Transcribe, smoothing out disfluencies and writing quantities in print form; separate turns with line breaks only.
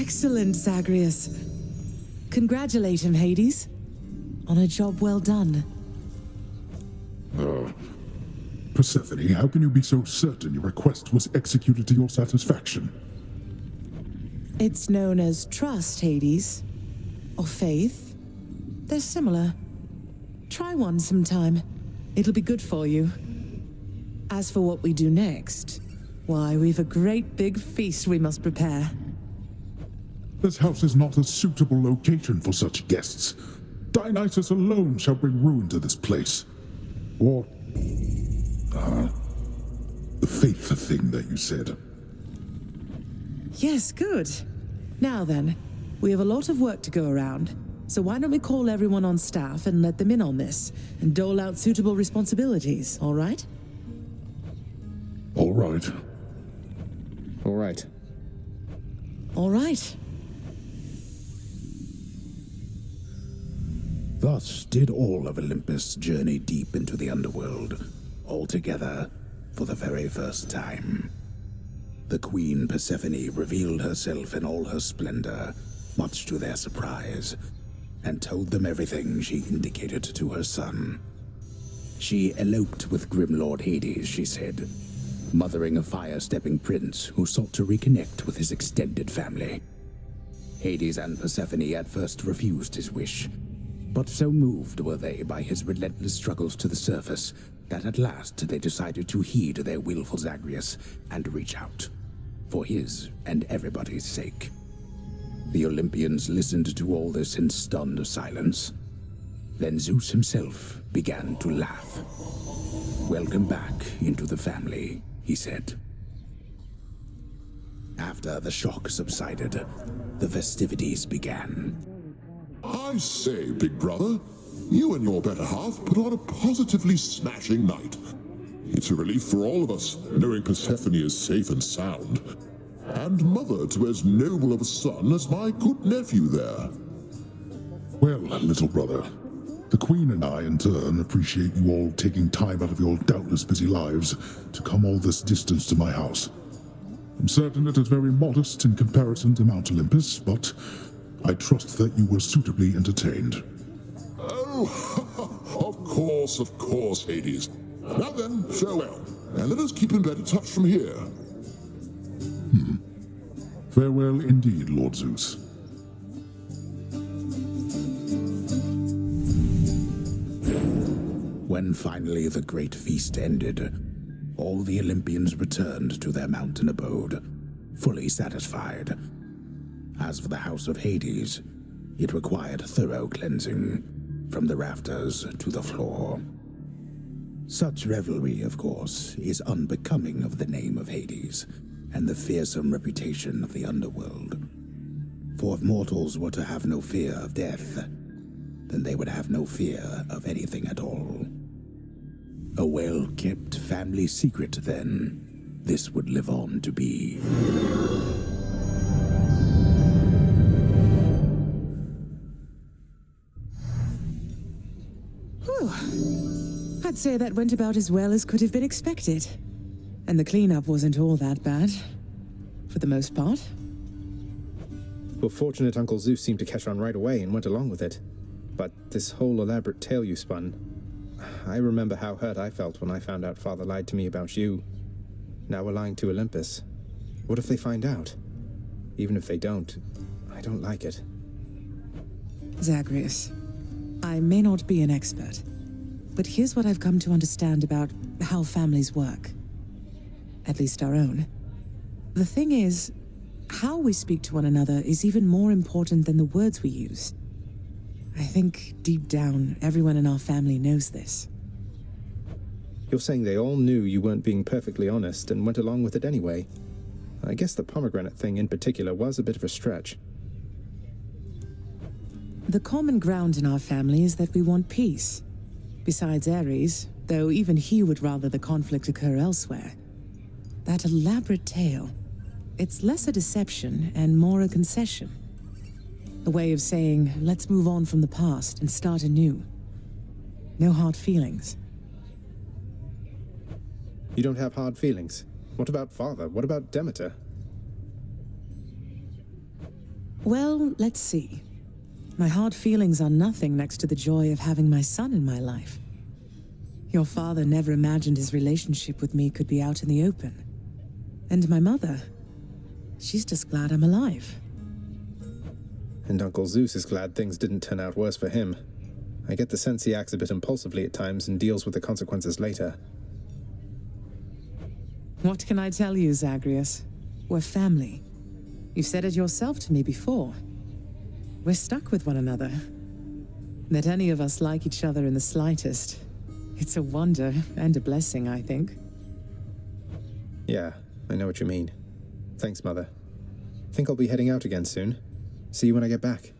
Excellent, Zagreus. Congratulate him, Hades, on a job well done.
Persephone, how can you be so certain your request was executed to your satisfaction?
It's known as trust, Hades. Or faith. They're similar. Try one sometime. It'll be good for you. As for what we do next, why, we've a great big feast we must prepare.
This house is not a suitable location for such guests. Dionysus alone shall bring ruin to this place. Or... the faith thing that you said.
Yes, good. Now then, we have a lot of work to go around, so why don't we call everyone on staff and let them in on this, and dole out suitable responsibilities, all right?
All right.
All right.
All right.
Thus did all of Olympus journey deep into the underworld, all together for the very first time. The Queen Persephone revealed herself in all her splendor, much to their surprise, and told them everything she indicated to her son. She eloped with Grim Lord Hades, she said, mothering a fire-stepping prince who sought to reconnect with his extended family. Hades and Persephone at first refused his wish, but so moved were they by his relentless struggles to the surface that at last they decided to heed their willful Zagreus and reach out, for his and everybody's sake. The Olympians listened to all this in stunned silence. Then Zeus himself began to laugh. "Welcome back into the family," he said. After the shock subsided, the festivities began.
I say, big brother, you and your better half put on a positively smashing night. It's a relief for all of us, knowing Persephone is safe and sound. And mother to as noble of a son as my good nephew there.
Well, little brother, the Queen and I, in turn, appreciate you all taking time out of your doubtless busy lives to come all this distance to my house. I'm certain it is very modest in comparison to Mount Olympus, but I trust that you were suitably entertained.
Oh, of course, Hades. Now then, farewell, and let us keep in better touch from here.
Farewell indeed, Lord Zeus.
When finally the great feast ended, all the Olympians returned to their mountain abode, fully satisfied. As for the house of Hades, it required thorough cleansing, from the rafters to the floor. Such revelry, of course, is unbecoming of the name of Hades, and the fearsome reputation of the underworld. For if mortals were to have no fear of death, then they would have no fear of anything at all. A well-kept family secret, then, this would live on to be.
Whew. I'd say that went about as well as could have been expected. And the cleanup wasn't all that bad. For the most part.
Well, fortunate Uncle Zeus seemed to catch on right away and went along with it. But this whole elaborate tale you spun... I remember how hurt I felt when I found out Father lied to me about you. Now we're lying to Olympus. What if they find out? Even if they don't, I don't like it.
Zagreus, I may not be an expert, but here's what I've come to understand about how families work. At least our own. The thing is, how we speak to one another is even more important than the words we use. I think, deep down, everyone in our family knows this.
You're saying they all knew you weren't being perfectly honest and went along with it anyway. I guess the pomegranate thing in particular was a bit of a stretch.
The common ground in our family is that we want peace. Besides Ares, though even he would rather the conflict occur elsewhere. That elaborate tale, it's less a deception and more a concession. A way of saying, let's move on from the past and start anew. No hard feelings.
You don't have hard feelings? What about Father? What about Demeter?
Well, let's see. My hard feelings are nothing next to the joy of having my son in my life. Your father never imagined his relationship with me could be out in the open. And my mother, she's just glad I'm alive.
And Uncle Zeus is glad things didn't turn out worse for him. I get the sense he acts a bit impulsively at times and deals with the consequences later.
What can I tell you, Zagreus? We're family. You've said it yourself to me before. We're stuck with one another. That any of us like each other in the slightest. It's a wonder and a blessing, I think.
Yeah, I know what you mean. Thanks, Mother. Think I'll be heading out again soon. See you when I get back.